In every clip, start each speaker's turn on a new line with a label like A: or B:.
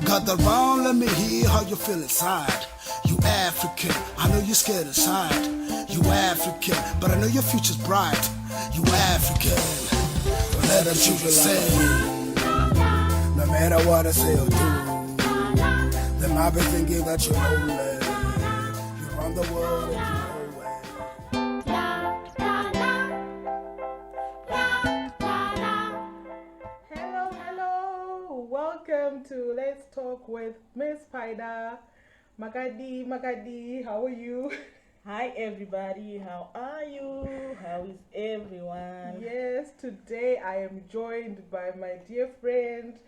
A: Gather round, let me hear how you feel inside. You African, I know you're scared inside. You African, but I know your future's bright. You African, let the children sing. No matter what I say or do, they might be thinking that you're lonely. You run the world and you away.
B: Hello. Welcome to Let's Talk with Miss Spider. Magadi, how are you?
C: Hi everybody, how are you? How is everyone?
B: Yes, today I am joined by my dear friend.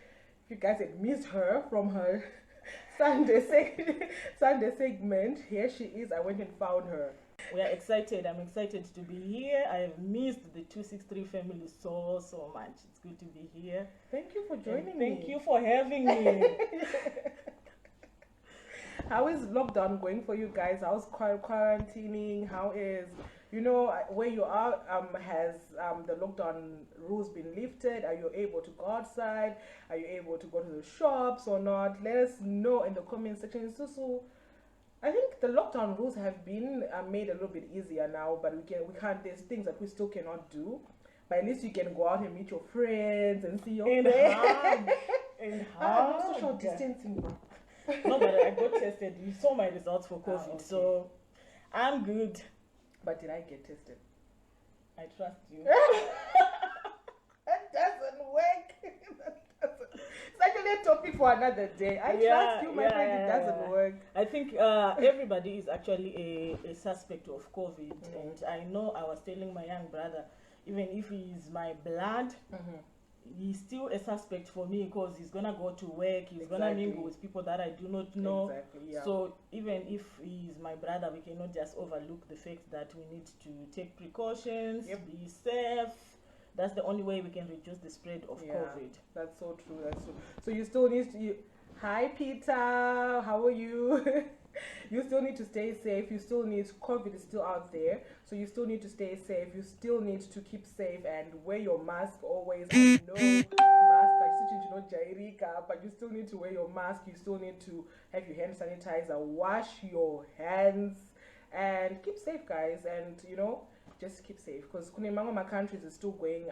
B: If you guys had missed her from her Sunday segment, here she is. I went and found her.
C: We are excited. I'm excited to be here. I have missed the 263 family so much. It's good to be here.
B: Thank you for joining me.
C: Thank you for having me.
B: How is lockdown going for you guys? How's quarantining? How is, where you are, has the lockdown rules been lifted? Are you able to go outside? Are you able to go to the shops or not? Let us know in the comment section. So I think the lockdown rules have been made a little bit easier now, but we can't, there's things that we still cannot do. But at least you can go out and meet your friends and see your friends. Social distancing.
C: No, but I got tested. You saw my results for COVID, okay. So I'm good.
B: But did I get tested?
C: I trust you.
B: That doesn't work. It's actually a topic for another day. I trust you, my friend. It doesn't work.
C: I think everybody is actually a suspect of COVID. And I know I was telling my young brother, even if he's my blood, he's still a suspect for me because he's gonna go to work, he's gonna mingle with people that I do not know. So even if he's my brother, we cannot just overlook the fact that we need to take precautions, be safe. That's the only way we can reduce the spread of COVID.
B: That's so true. So you still need to. Hi Peter, how are you? You still need to stay safe. You still need, COVID is still out there, so you still need to stay safe. You still need to keep safe and wear your mask always. I know mask, but you still need to wear your mask. You still need to have your hand sanitizer, wash your hands, and keep safe, guys. And just keep safe, because my countries is still going,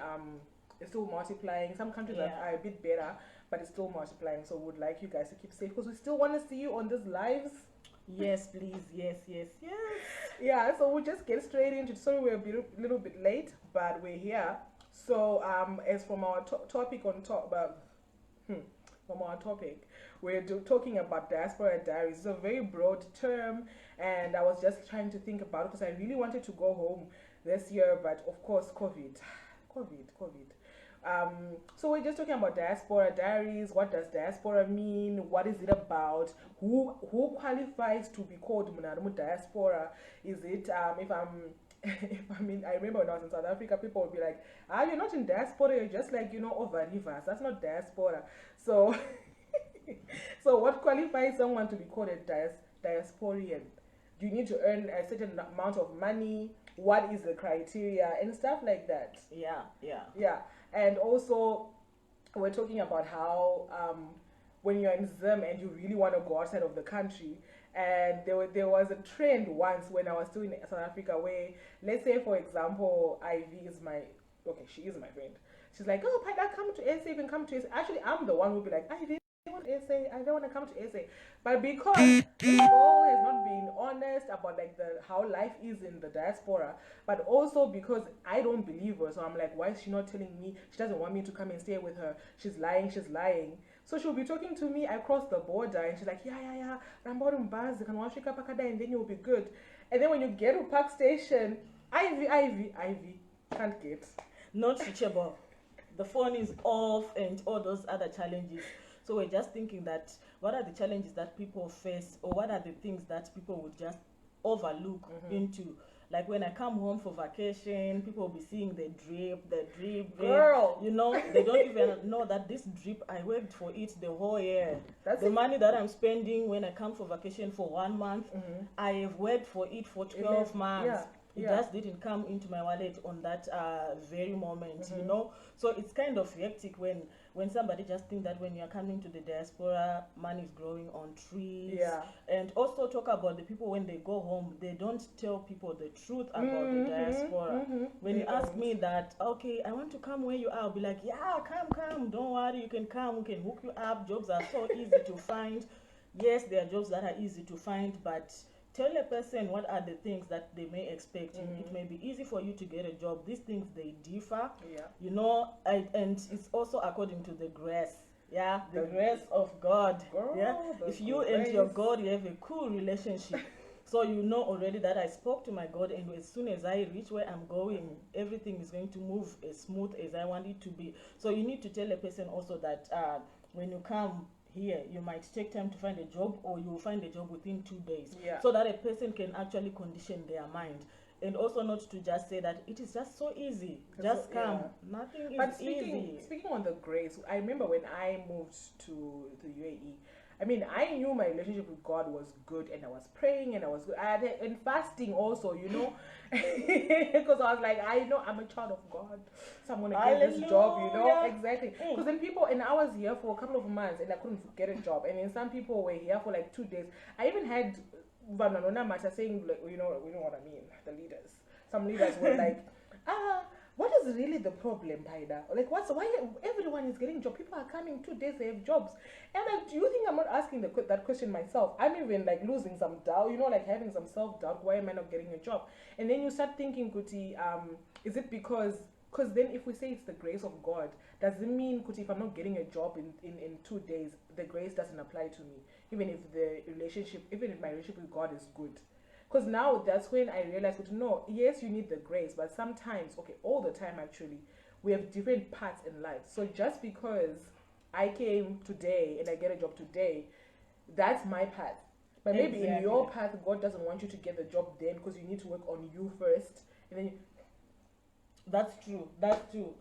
B: it's still multiplying. Some countries are a bit better, but it's still multiplying. So we would like you guys to keep safe, because we still want to see you on these lives.
C: Yes, please. Yes.
B: Yeah, so we'll just get straight into it. Sorry, we're a little bit late, but we're here. So, as from our topic we're talking about Diaspora Diaries. It's a very broad term, and I was just trying to think about it because I really wanted to go home this year, but of course, COVID. So we're just talking about Diaspora Diaries. What does diaspora mean? What is it about? Who qualifies to be called Munaramu Diaspora? Is it I remember when I was in South Africa, people would be like, you're not in diaspora, you're just like, over rivers. That's not diaspora. So so what qualifies someone to be called a diasporian? Do you need to earn a certain amount of money? What is the criteria and stuff like that? Yeah. And also, we're talking about how when you're in Zim and you really want to go outside of the country, and there was a trend once when I was still in South Africa where, let's say for example, Ivy is she is my friend. She's like, oh, Pada, come to SA, you can come to SA. Actually, I'm the one who would be like, Ivy, I don't want to come to SA. But because the girl has not been honest about how life is in the diaspora, but also because I don't believe her, so I'm like, why is she not telling me? She doesn't want me to come and stay with her. She's lying. So she'll be talking to me across the border, and she's like, yeah, and then you'll be good. And then when you get to Park Station, Ivy, can't get.
C: Not reachable. The phone is off and all those other challenges. So we're just thinking that what are the challenges that people face, or what are the things that people would just overlook into. Like when I come home for vacation, people will be seeing the drip.
B: Girl!
C: They don't even know that this drip, I worked for it the whole year. That's the money that I'm spending when I come for vacation for 1 month, I have worked for it for 12 months. It just didn't come into my wallet on that very moment, So it's kind of hectic when when somebody just think that when you're coming to the diaspora, money is growing on trees.
B: Yeah.
C: And also talk about the people when they go home, they don't tell people the truth about the diaspora. When
B: They
C: you ask
B: don't.
C: me that, okay, I want to come where you are, I'll be like, yeah, come, don't worry, you can come, we can hook you up. Jobs are so easy to find. Yes, there are jobs that are easy to find, but tell a person what are the things that they may expect. It may be easy for you to get a job. These things, they differ.
B: Yeah.
C: You know, and it's also according to the grace. Yeah, the grace of God.
B: Girl,
C: Yeah,
B: the
C: if you and your
B: grace.
C: God, you have a cool relationship. So you know already that I spoke to my God, and as soon as I reach where I'm going, everything is going to move as smooth as I want it to be. So you need to tell a person also that when you come here, you might take time to find a job, or you will find a job within 2 days.
B: Yeah.
C: So that a person can actually condition their mind. And also not to just say that it is just so easy. Just come.
B: Yeah.
C: Nothing is
B: But
C: easy.
B: speaking on the grace, I remember when I moved to the UAE. I mean, I knew my relationship with God was good, and I was praying, and I was good, and fasting also, you know, because I was like, I know I'm a child of God, so I'm gonna get this job, you know,
C: Hallelujah.
B: exactly. Because then people, and I was here for a couple of months, and I couldn't get a job, and then some people were here for like 2 days. I even had Vananona Mata saying, like, you know what I mean, the leaders. Some leaders were like, what is really the problem, Paida? Like, why everyone is getting job? People are coming 2 days, they have jobs. And like, do you think I'm not asking that question myself? I'm even like losing some doubt, you know, like having some self-doubt. Why am I not getting a job? And then you start thinking, Kuti, is it because then if we say it's the grace of God, does it mean, Kuti, if I'm not getting a job in 2 days, the grace doesn't apply to me, even if my relationship with God is good? Because now that's when I realized, no, yes, you need the grace, but sometimes, okay, all the time actually, we have different paths in life. So just because I came today and I get a job today, that's my path. But maybe in your path, God doesn't want you to get the job then, because you need to work on you first, and then
C: That's true.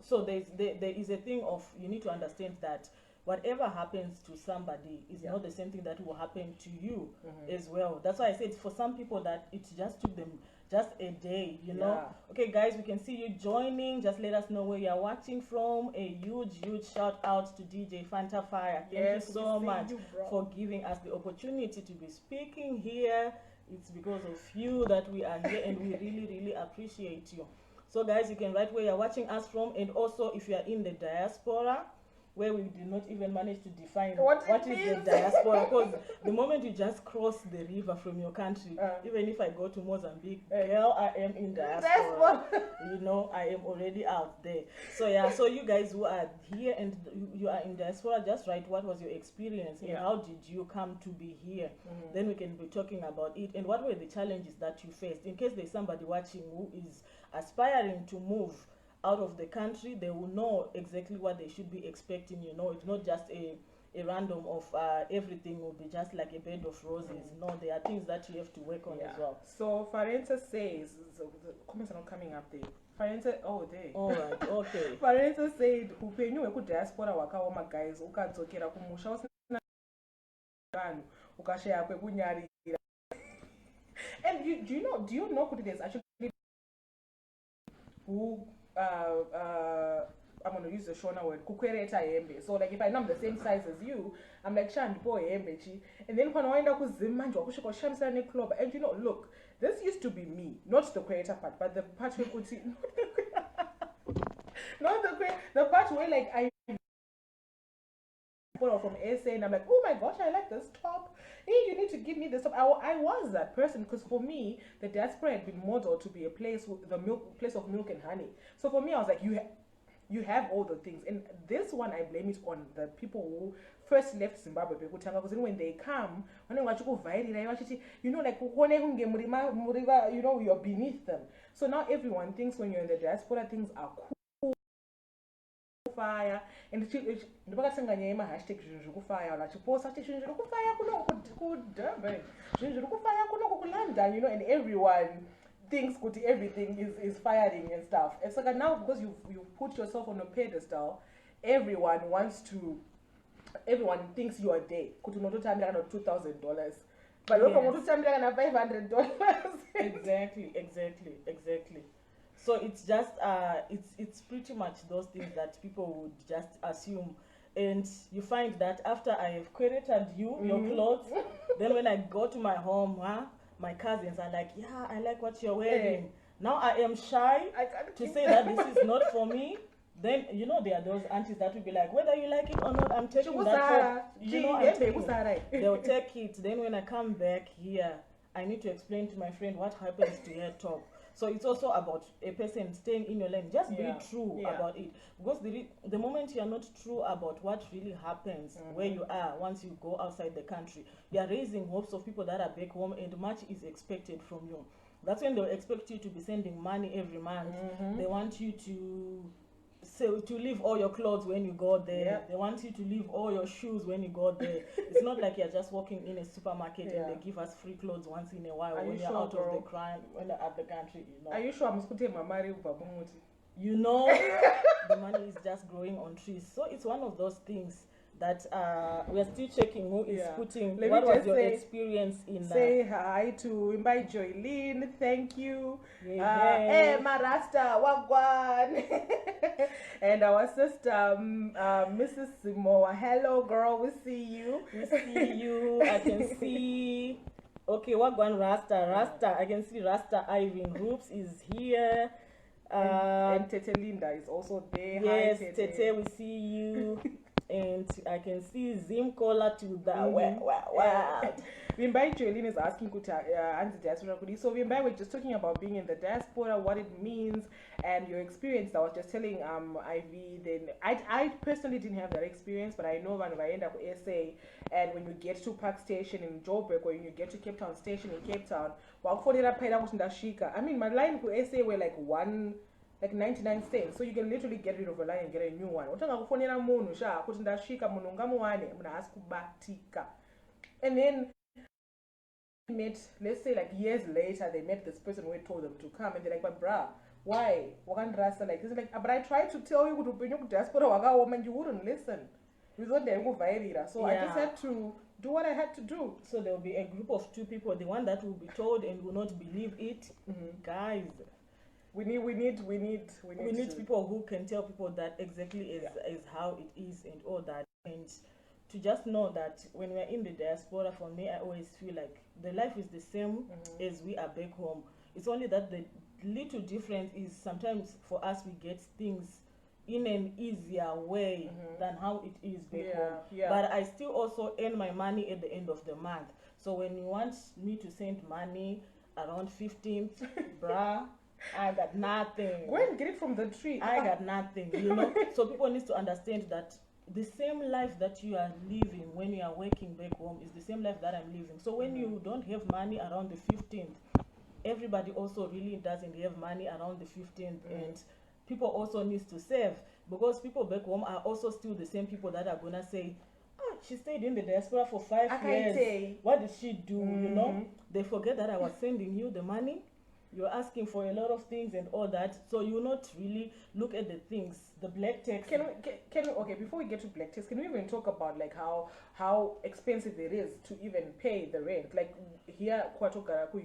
C: So there is a thing of, you need to understand that whatever happens to somebody is not the same thing that will happen to you as well. That's why I said for some people that it just took them just a day, you know. Okay, guys, we can see you joining. Just let us know where you're watching from. A huge shout out to DJ Fanta Fire. Thank you so much for giving us the opportunity to be speaking here. It's because of you that we are here, and we really appreciate you. So guys, you can write where you're watching us from, and also if you are in the diaspora, where we do not even manage to define what is the diaspora, because the moment you just cross the river from your country, even if I go to Mozambique, girl, I am in diaspora. You know, I am already out there. So yeah, so you guys who are here and you are in diaspora, just write what was your experience and how did you come to be here. Then we can be talking about it, and what were the challenges that you faced, in case there's somebody watching who is aspiring to move out of the country. They will know exactly what they should be expecting. You know, it's not just a random of everything will be just like a bed of roses. No, there are things that you have to work on as well.
B: So Farenza says, so the comments are not coming up there. Farenza, there.
C: All right, okay.
B: Farenza said, upenyu weku diaspora wakaoma guys, ukadzokera kumusha usina vanhu, ukashaya kwekunyarira. And do you know kuti there's actually who I'm gonna use the Shona word, kukwereta hembe. So like if I know I'm the same size as you, I'm like shandipo hembe chi. And then when I wind up with Zimanjo, kushiko shamsane club. And you know, look, this used to be me, not the creator part, but the part where could see not the part where like I from SA and I'm like, oh my gosh, I like this top. Hey, you need to give me this top. I was that person, because for me, the diaspora had been modeled to be a place with place of milk and honey. So for me, I was like, you have all the things. And this one, I blame it on the people who first left Zimbabwe, because when they come, you know, like, you know, you're beneath them. So now everyone thinks when you're in the diaspora, things are cool. Fire and ndipakasanganya mahashtag zvinhu zvekufaya vachiposta kuti zvinhu zvekufaya kuno kuDurban, zvinhu zvirikufaya kuno kuLondon, you know, and everyone thinks kuti everything is firing and stuff. And so now, because you put yourself on a pedestal, everyone thinks you are there. Kuti unototambira kana $2,000, but look, unototambira kana $500.
C: Exactly. So it's just it's pretty much those things that people would just assume And you find that after I have curated you, your clothes, then when I go to my home, my cousins are like, yeah, I like what you're wearing. Now I am shy to say that this is not for me. Then, you know, there are those aunties that will be like, whether you like it or not, I'm taking that top. You know, I'm taking it. They'll take it. Then when I come back here, I need to explain to my friend what happens to her top. So it's also about a person staying in your lane. Just be true about it. Because the moment you're not true about what really happens where you are once you go outside the country, you're raising hopes of people that are back home, and much is expected from you. That's when they'll expect you to be sending money every month. They want you to leave all your clothes when you go there. They want you to leave all your shoes when you go there. It's not like you're just walking in a supermarket and they give us free clothes once in a while when you're out of the crime, when you're out the country, you know.
B: Are you sure I'm putting my money over?
C: You know, the money is just growing on trees. So it's one of those things that we're still checking who is putting. What was your experience in that?
B: Say hi to Imbai Joylene, thank you. Hey, Marasta, Wagwan. And our sister, Mrs. Simoa. Hello, girl, we see you.
C: We see you. I can see. Okay, Wagwan Rasta. I can see Rasta Irene Roops is here.
B: And Tete Linda is also there.
C: Yes,
B: hi,
C: Tete, we see you. And I can see Zim Kola to the world.
B: Wimbai Joelin is asking anti-diaspora. So Wimbai, we're just talking about being in the diaspora, what it means, and your experience. I was just telling Ivy. Then I personally didn't have that experience, but I know when I end up with SA, and when you get to Park Station in Joburg, or when you get to Cape Town Station in Cape Town, I mean, my line for SA were like 99 cents, so you can literally get rid of a line and get a new one. And then met, let's say like years later, they met this person who had told them to come, and they're like, but bruh, why? Like, it's like, but I tried to tell you to diaspora and you wouldn't listen. So I just had to do what I had to do.
C: So there will be a group of 2 people, the one that will be told and will not believe it. Guys, we need people who can tell people that exactly is how it is and all that. And to just know that when we're in the diaspora, for me, I always feel like the life is the same as we are back home. It's only that the little difference is sometimes for us we get things in an easier way than how it is back home. But I still also earn my money at the end of the month. So when you want me to send money around 15th, bruh, I got nothing.
B: Go and get it from the tree.
C: I got nothing, you know. So people need to understand that the same life that you are living when you are working back home is the same life that I'm living. So when you don't have money around the 15th, everybody also really doesn't have money around the 15th. And people also need to save, because people back home are also still the same people that are gonna say, she stayed in the diaspora for 5 years. What did she do? You know, they forget that I was sending you the money. You're asking for a lot of things and all that, so you not really look at the things, the black text.
B: Can we okay, before we get to black text, can we even talk about like how expensive it is to even pay the rent? Like here, Kwatogaraku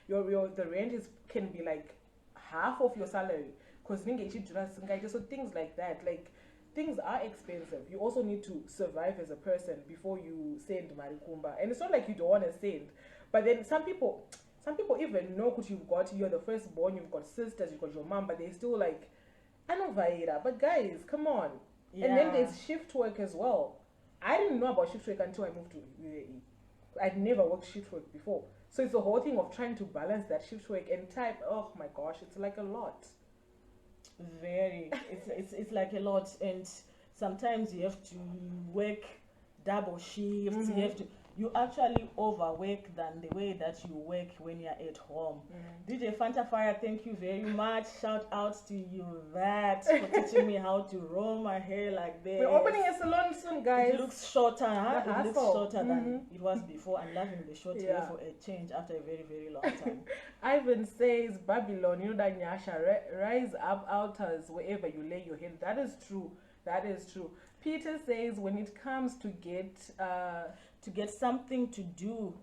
B: UAE, the rent can be like half of your salary, because so things like that, like things are expensive. You also need to survive as a person before you send Marikumba, and it's not like you don't want to send, but then some people even know what you're the firstborn, you've got sisters, you've got your mom, but they still like, I know Vaira, but guys, come on. And then there's shift work as well. I didn't know about shift work until I moved to UAE. I'd never worked shift work before. So it's the whole thing of trying to balance that shift work and time. Oh my gosh, it's like a lot.
C: Very. It's like a lot, and sometimes you have to work double shifts. You actually overwork than the way that you work when you're at home. DJ Fanta Fire, thank you very much. Shout out to you, that, for teaching me how to roll my hair like this.
B: We're opening a salon soon, guys.
C: It looks shorter, huh? It looks shorter than it was before. I'm loving the short hair for a change after a very, very long time.
B: Ivan says, Babylon, you know that Nyasha, rise up altars wherever you lay your head. That is true. That is true. Peter says, when it comes to get something to do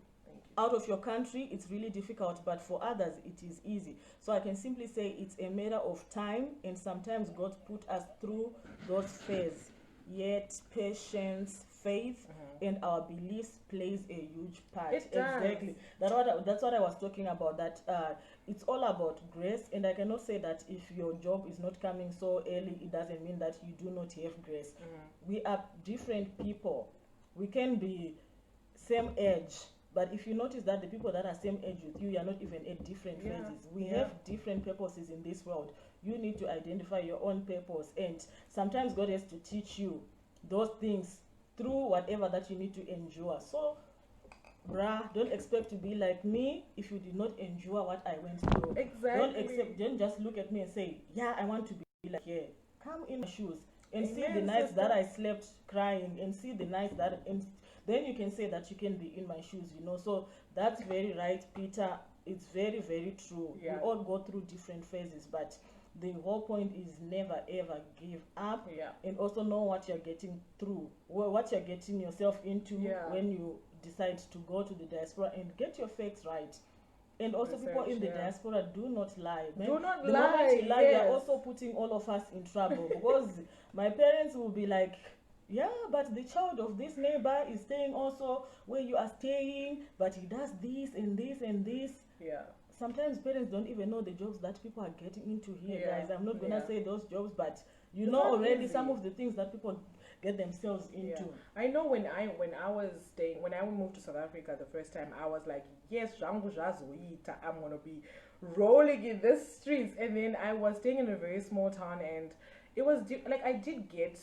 B: out of your country, it's really difficult, but for others it is easy. So I can simply say it's a matter of time, and sometimes God put us through those phases
C: yet patience, faith, and our beliefs plays a huge part.
B: It does.
C: Exactly. That's what I was talking about. That it's all about grace, and I cannot say that if your job is not coming so early, it doesn't mean that you do not have grace. We are different people. We can be same age, but if you notice that the people that are same age with you, you are not even at different phases. We have different purposes in this world. You need to identify your own purpose, and sometimes God has to teach you those things through whatever that you need to endure. So bruh, don't expect to be like me if you did not endure what I went through.
B: Exactly.
C: Don't just look at me and say, yeah, I want to be like here. Come in my shoes and see the
B: Amen,
C: nights
B: sister.
C: that I slept crying, and see the nights that, and then you can say that you can be in my shoes, you know. So that's very right, Peter. It's very, very true.
B: Yeah.
C: We all go through different phases, but the whole point is never ever give up,
B: Yeah.
C: and also know what you're getting through, what you're getting yourself into when you decide to go to the diaspora, and get your facts right. And also, people in the diaspora, do not lie, man.
B: Do not
C: The
B: lie.
C: moment you lie, you're
B: Yes.
C: also putting all of us in trouble. Because my parents will be like, yeah, but the child of this neighbor is staying also where you are staying, but he does this and this and this.
B: Yeah.
C: Sometimes parents don't even know the jobs that people are getting into here,
B: Yeah.
C: guys. I'm not gonna say those jobs, but you
B: It's
C: know
B: not
C: already
B: easy.
C: some of the things that people get themselves into.
B: I know when I was staying, when I moved to South Africa the first time, I was like, yes, zvangu zvazoita, I'm gonna be rolling in the streets. And then I was staying in a very small town, and it was like I did get,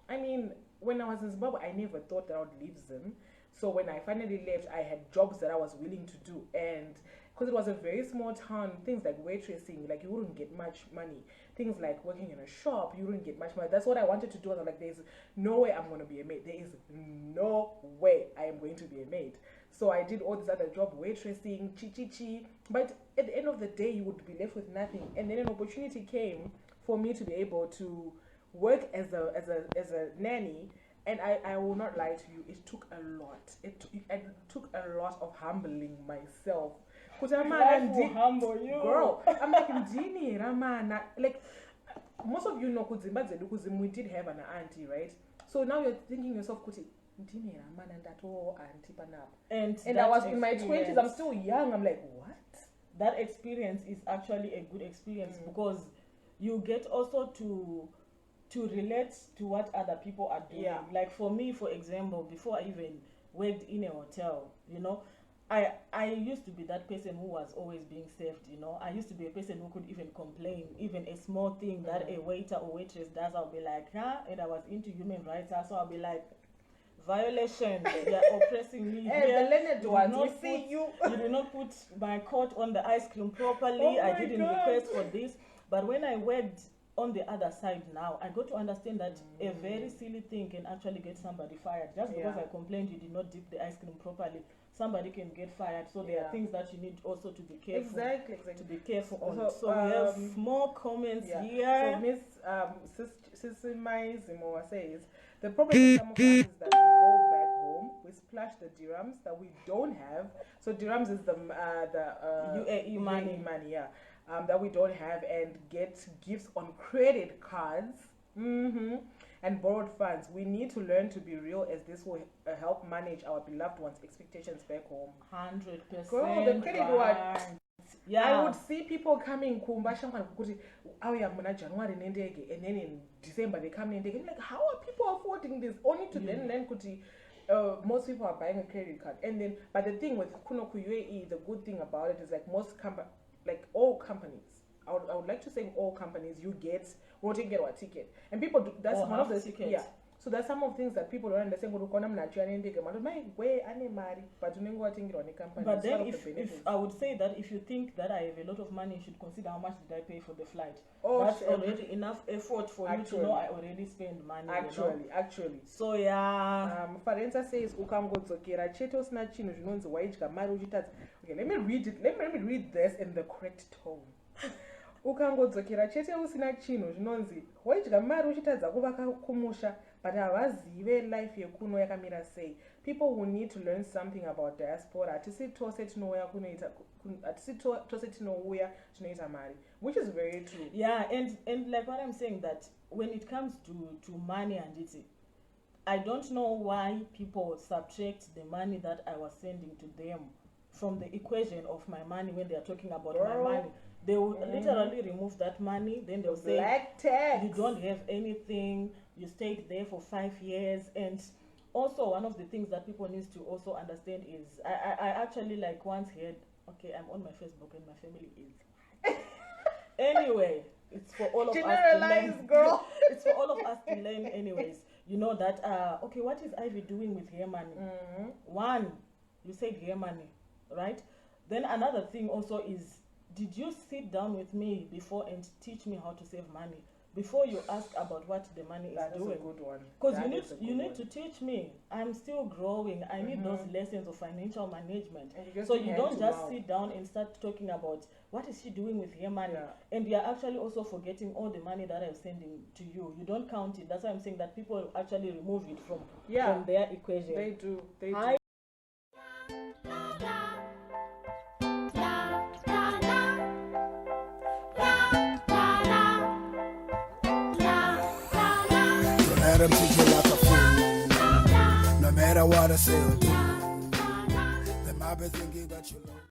B: I mean, when I was in Zimbabwe, I never thought that I would leave Zim. So when I finally left, I had jobs that I was willing to do, and because it was a very small town, things like waitressing, like you wouldn't get much money. Things like working in a shop, you wouldn't get much money. That's what I wanted to do. I was like, there's no way I'm going to be a maid. There is no way I am going to be a maid. So I did all this other job, waitressing, chi. But at the end of the day, you would be left with nothing. And then an opportunity came for me to be able to work as a nanny. And I will not lie to you, it took a lot. It took a lot of humbling myself.
C: Life will humble you.
B: Girl, I'm like, Ndini, Ramana. Like, most of you know, because we did have an auntie, right? So now you're thinking yourself, Kuti, Ndini, Ramana, and that oh, auntie Panap. And I was in my 20s, I'm still young. I'm like, what?
C: That experience is actually a good experience because you get also to relate to what other people are doing.
B: Yeah.
C: Like for me, for example, before I even worked in a hotel, you know, I used to be that person who was always being served, you know. I used to be a person who could even complain, even a small thing that a waiter or waitress does, I'll be like, huh? And I was into human rights, so I'll be like, violation, they're oppressing me here.
B: The Leonard ones, we see you.
C: You did not put my coat on the ice cream properly. I didn't request for this. But when I worked on the other side now, I got to understand that a very silly thing can actually get somebody fired. Just because I complained you did not dip the ice cream properly, somebody can get fired. So there are things that you need also to be careful.
B: Exactly.
C: To be careful on. So we have more comments here.
B: So Miss Sisimai Zimowa says, the problem with some of us is that we go back home, we splash the dirhams that we don't have. So dirhams is the
C: UAE money,
B: yeah. That we don't have, and get gifts on credit cards and borrowed funds. We need to learn to be real, as this will help manage our beloved ones' expectations back home.
C: 100%.
B: Girl, the credit
C: right. Yeah.
B: I would see people coming kumba shangwana kuti auya muna January nendege, and then in December they come nendege. I'm like, how are people affording this? Only to then learn kuti most people are buying a credit card. And then, but the thing with Kunoku UAE, the good thing about it is like like all companies, I would like to say all companies, you get what you get or ticket, and people do, that's one of the
C: tickets.
B: Yeah. So there's some of things that people don't understand. But
C: then if I would say that if you think that I have a lot of money, you should consider how much did I pay for the flight. That's already enough effort for you to know I already spend money.
B: Actually.
C: So yeah.
B: Farenza says ukangodzokera chete usina chinhu zvinonzi waidya mari uchitadza. Okay, let me read it. Let me read this in the correct tone. Ukangodzokera chete usina chinhu zvinonzi waidya mari uchitadza kuvaka kumusha, but havazive life yekuno yakamira sei. People who need to learn something about diaspora. Hatisi tose tinouya tinoita mari, which is very true.
C: Yeah, and like what I'm saying, that when it comes to money and it's I don't know why people subtract the money that I was sending to them from the equation of my money when they are talking about
B: Girl.
C: my money. They will literally remove that money, then they'll say,
B: Black tax.
C: you don't have anything, you stayed there for 5 years. And also, one of the things that people need to also understand is, I actually like once heard, okay, I'm on my Facebook and my family is. Anyway, it's for all of us to
B: Generalize,
C: learn.
B: girl.
C: It's for all of us to learn anyways. You know that, okay, what is Ivy doing with her money? One, you said her money, right? Then another thing also is, did you sit down with me before and teach me how to save money before you ask about what the money
B: That
C: is
B: is
C: doing?
B: a good one.
C: Because
B: That
C: you
B: is a good
C: need
B: one.
C: to teach me. I'm still growing. I need those lessons of financial management.
B: And you just
C: So
B: need
C: you
B: hand
C: don't
B: to
C: just
B: mouth.
C: sit down and start talking about what is she doing with her money.
B: Yeah.
C: And you're actually also forgetting all the money that I'm sending to you. You don't count it. That's why I'm saying that people actually remove it from their equation.
B: They do. They do.
C: I
A: Don't let them treat you like a fool. No matter what I say or do. They might be thinking that you know.